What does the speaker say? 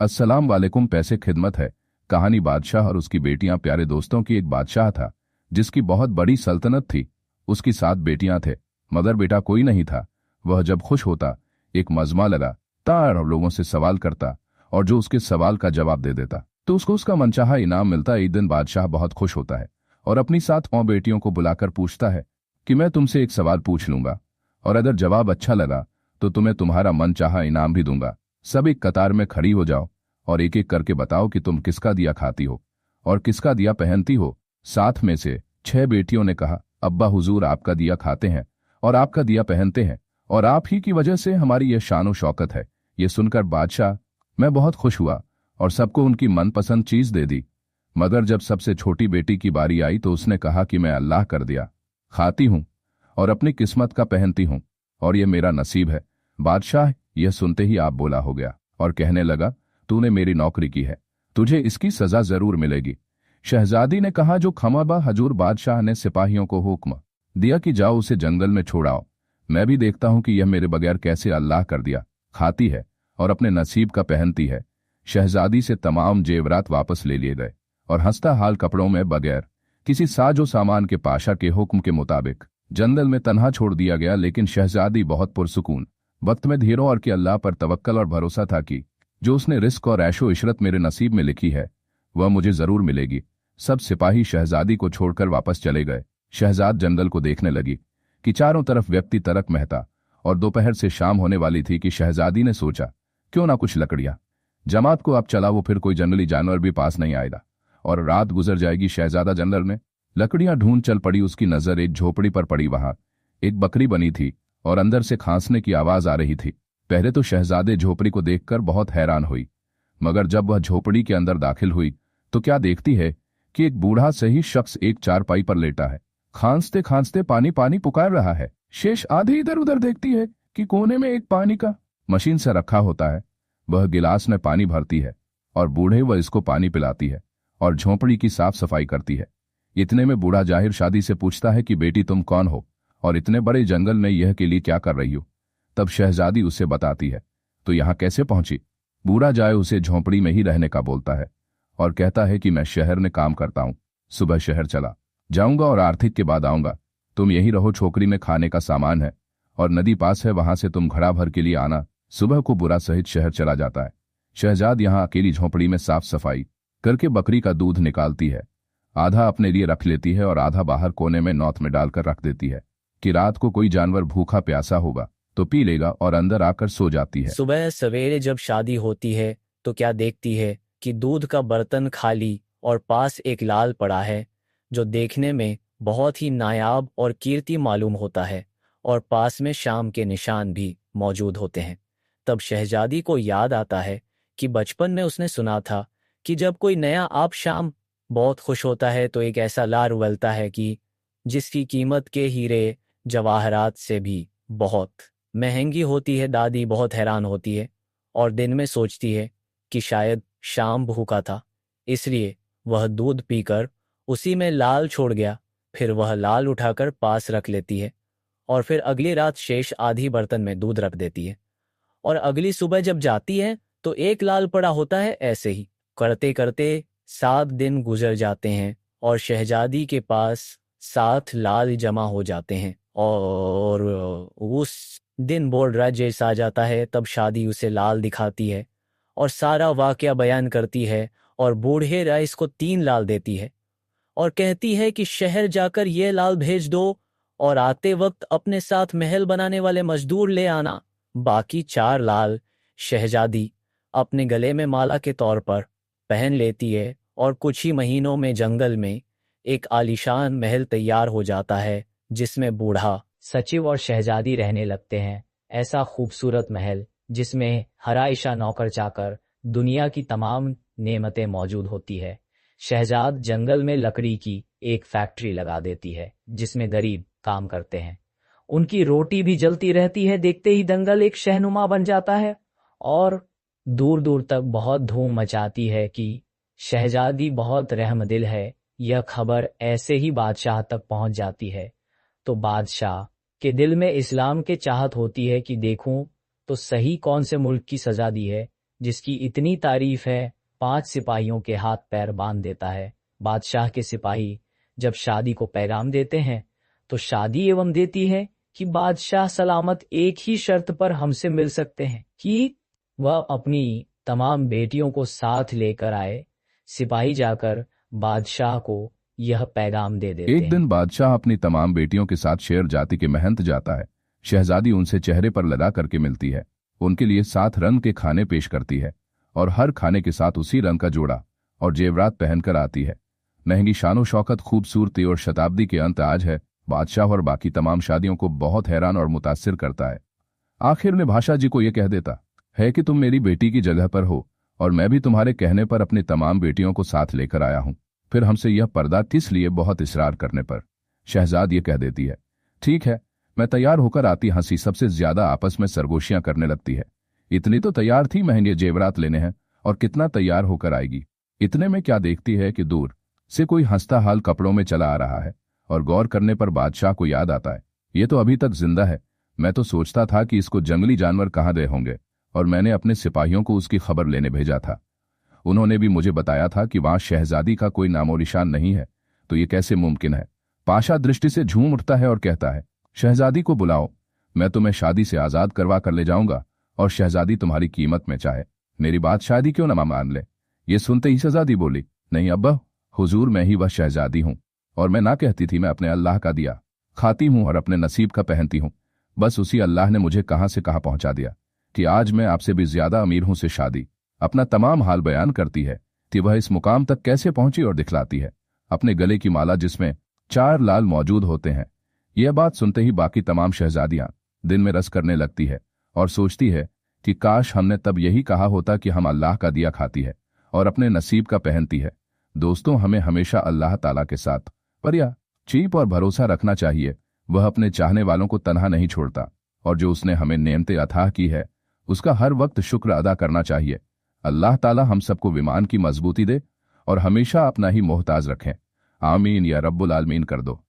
अस्सलाम वालेकुम। पैसे खिदमत है। कहानी बादशाह और उसकी बेटियां। प्यारे दोस्तों की एक बादशाह था जिसकी बहुत बड़ी सल्तनत थी। उसकी 7 बेटियां थे मगर बेटा कोई नहीं था। वह जब खुश होता एक मजमा लगाता और लोगों से सवाल करता और जो उसके सवाल का जवाब दे देता तो उसको उसका मनचाहा इनाम मिलता। एक दिन बादशाह बहुत खुश होता है और अपनी 7 बेटियों को बुलाकर पूछता है कि मैं तुमसे एक सवाल पूछ लूंगा और अगर जवाब अच्छा लगा तो तुम्हें तुम्हारा मनचाहा इनाम भी दूंगा। सब एक कतार में खड़ी हो जाओ और एक एक करके बताओ कि तुम किसका दिया खाती हो और किसका दिया पहनती हो। 7 में से 6 बेटियों ने कहा, अब्बा हुजूर आपका दिया खाते हैं और आपका दिया पहनते हैं और आप ही की वजह से हमारी यह शान और शौकत है। ये सुनकर बादशाह मैं बहुत खुश हुआ और सबको उनकी मनपसंद चीज दे दी। मगर जब सबसे छोटी बेटी की बारी आई तो उसने कहा कि मैं अल्लाह कर दिया खाती हूं और अपनी किस्मत का पहनती हूं और ये मेरा नसीब है। बादशाह यह सुनते ही आप बोला हो गया और कहने लगा, तूने मेरी नौकरी की है, तुझे इसकी सजा जरूर मिलेगी। शहजादी ने कहा, जो खमाबा हजूर। बादशाह ने सिपाहियों को हुक्म दिया कि जाओ उसे जंगल में छोड़ाओ। मैं भी देखता हूं कि यह मेरे बगैर कैसे अल्लाह कर दिया खाती है और अपने नसीब का पहनती है। शहजादी से तमाम जेवरात वापस ले लिए गए और हंसता हाल कपड़ों में बगैर किसी साजो सामान के पाशा के हुक्म के मुताबिक जंगल में तन्हा छोड़ दिया गया। लेकिन शहजादी बहुत पुरसुकून वक्त में धीरों और कि अल्लाह पर तवक्कल और भरोसा था कि जो उसने रिस्क और ऐशो इशरत मेरे नसीब में लिखी है वह मुझे जरूर मिलेगी। सब सिपाही शहजादी को छोड़कर वापस चले गए। शहजाद जंगल को देखने लगी कि चारों तरफ व्यक्ति तरक महता और दोपहर से शाम होने वाली थी कि शहजादी ने सोचा, क्यों ना कुछ लकड़ियां जमात को अब चला, वो फिर कोई जंगली जानवर भी पास नहीं आएगा और रात गुजर जाएगी। शहजादा जंगल में लकड़ियां ढूंढ चल पड़ी। उसकी नजर एक झोपड़ी पर पड़ी। वहां एक बकरी बनी थी और अंदर से खांसने की आवाज आ रही थी। पहले तो शहजादे झोपड़ी को देखकर बहुत हैरान हुई, मगर जब वह झोपड़ी के अंदर दाखिल हुई तो क्या देखती है कि एक बूढ़ा सही शख्स एक चारपाई पर लेटा है, खांसते खांसते पानी पानी पुकार रहा है। शेष आधे इधर उधर देखती है कि कोने में एक पानी का मशीन से रखा होता है। वह गिलास में पानी भरती है और बूढ़े वह इसको पानी पिलाती है और झोपड़ी की साफ सफाई करती है। इतने में बूढ़ा जाहिर शादी से पूछता है कि बेटी तुम कौन हो और इतने बड़े जंगल में यह के लिए क्या कर रही हो। तब शहजादी उसे बताती है, तो यहां कैसे पहुंची। बूढ़ा जाए उसे झोंपड़ी में ही रहने का बोलता है और कहता है कि मैं शहर में काम करता हूं, सुबह शहर चला जाऊंगा और आर्थिक के बाद आऊंगा। तुम यहीं रहो, छोकरी में खाने का सामान है और नदी पास है, वहां से तुम घड़ा भर के लिए आना। सुबह को बुरा सहित शहर चला जाता है। शहजाद यहां अकेली झोंपड़ी में साफ सफाई करके बकरी का दूध निकालती है। आधा अपने लिए रख लेती है और आधा बाहर कोने में नौत में डालकर रख देती है कि रात को कोई जानवर भूखा प्यासा होगा तो पी लेगा और अंदर आकर सो जाती है। सुबह सवेरे जब शादी होती है तो क्या देखती है कि दूध का बर्तन खाली और पास एक लाल पड़ा है जो देखने में बहुत ही नायाब और कीर्ति मालूम होता है और पास में शाम के निशान भी मौजूद होते हैं। तब शहजादी को याद आता है कि बचपन में उसने सुना था कि जब कोई नया आप शाम बहुत खुश होता है तो एक ऐसा लार उगलता है कि जिसकी कीमत के हीरे जवाहरात से भी बहुत महंगी होती है। दादी बहुत हैरान होती है और दिन में सोचती है कि शायद शाम भूखा था, इसलिए वह दूध पीकर उसी में लाल छोड़ गया। फिर वह लाल उठाकर पास रख लेती है और फिर अगली रात शेष आधी बर्तन में दूध रख देती है और अगली सुबह जब जाती है तो एक लाल पड़ा होता है। ऐसे ही करते करते 7 दिन गुजर जाते हैं और शहजादी के पास 7 लाल जमा हो जाते हैं और उस दिन बोर्ड रात जैसा आ जाता है। तब शादी उसे लाल दिखाती है और सारा वाकया बयान करती है और बूढ़े राइस को 3 लाल देती है और कहती है कि शहर जाकर ये लाल भेज दो और आते वक्त अपने साथ महल बनाने वाले मजदूर ले आना। बाकी 4 लाल शहजादी अपने गले में माला के तौर पर पहन लेती है और कुछ ही महीनों में जंगल में एक आलीशान महल तैयार हो जाता है जिसमें बूढ़ा सचिव और शहजादी रहने लगते हैं। ऐसा खूबसूरत महल जिसमें हर आयशा नौकर चाकर दुनिया की तमाम नेमतें मौजूद होती है। शहजाद जंगल में लकड़ी की एक फैक्ट्री लगा देती है जिसमें गरीब काम करते हैं, उनकी रोटी भी जलती रहती है। देखते ही जंगल एक शहनुमा बन जाता है और दूर दूर तक बहुत धूम मचाती है कि शहजादी बहुत रहमदिल है। यह खबर ऐसे ही बादशाह तक पहुंच जाती है तो बादशाह के दिल में इस्लाम के चाहत होती है कि देखूं तो सही कौन से मुल्क की सजा दी है जिसकी इतनी तारीफ है 5 सिपाहियों के हाथ पैर बांध देता है। बादशाह के सिपाही जब शादी को पैगाम देते हैं तो शादी एवं देती है कि बादशाह सलामत एक ही शर्त पर हमसे मिल सकते हैं कि वह अपनी तमाम बेटियों को साथ लेकर आए। सिपाही जाकर बादशाह को यह पैगाम दे देते एक हैं। दिन बादशाह अपनी तमाम बेटियों के साथ शेर जाति के महंत जाता है। शहजादी उनसे चेहरे पर लगा करके मिलती है, उनके लिए 7 रंग के खाने पेश करती है और हर खाने के साथ उसी रंग का जोड़ा और जेवरात पहनकर आती है। महंगी शानो शौकत, खूबसूरती और शताब्दी के अंत आज है। बादशाह और बाकी तमाम शादियों को बहुत हैरान और मुतासिर करता है। आखिर में भाषा जी को यह कह देता है कि तुम मेरी बेटी की जगह पर हो और मैं भी तुम्हारे कहने पर अपनी तमाम बेटियों को साथ लेकर आया हूं। फिर हमसे यह पर्दा किस लिए? बहुत इसरार करने पर शहजाद ये कह देती है, ठीक है, मैं तैयार होकर आती। हंसी सबसे ज्यादा आपस में सरगोशियां करने लगती है। इतनी तो तैयार थी, महंगे जेवरात लेने हैं और कितना तैयार होकर आएगी। इतने में क्या देखती है कि दूर से कोई हंसता हाल कपड़ों में चला आ रहा है और गौर करने पर बादशाह को याद आता है, ये तो अभी तक जिंदा है। मैं तो सोचता था कि इसको जंगली जानवर कहाँ गए होंगे और मैंने अपने सिपाहियों को उसकी खबर लेने भेजा था। उन्होंने भी मुझे बताया था कि वहां शहजादी का कोई नामो निशान नहीं है, तो ये कैसे मुमकिन है? पाशा दृष्टि से झूम उठता है और कहता है, शहजादी को बुलाओ, मैं तुम्हें शादी से आजाद करवा कर ले जाऊंगा और शहजादी तुम्हारी कीमत में चाहे मेरी बात शादी क्यों न मान ले। ये सुनते ही शहजादी बोली, नहीं अब्बा, हुजूर मैं ही वह शहजादी हूं और मैं ना कहती थी। मैं अपने अल्लाह का दिया खाती हूं और अपने नसीब का पहनती हूं। बस उसी अल्लाह ने मुझे कहां से कहां पहुंचा दिया कि आज मैं आपसे भी ज्यादा अमीर हूं से शादी। अपना तमाम हाल बयान करती है कि वह इस मुकाम तक कैसे पहुंची और दिखलाती है अपने गले की माला जिसमें 4 लाल मौजूद होते हैं। यह बात सुनते ही बाकी तमाम शहजादियां दिन में रस करने लगती है और सोचती है कि काश हमने तब यही कहा होता कि हम अल्लाह का दिया खाती है और अपने नसीब का पहनती है। दोस्तों, हमें हमेशा अल्लाह ताला के साथ परिया चीप और भरोसा रखना चाहिए। वह अपने चाहने वालों को तन्हा नहीं छोड़ता और जो उसने हमें नेमतें अता की है उसका हर वक्त शुक्र अदा करना चाहिए। अल्लाह ताला हम सबको विमान की मजबूती दे और हमेशा अपना ही मोहताज रखें। आमीन या रब्बुल आलमीन कर दो।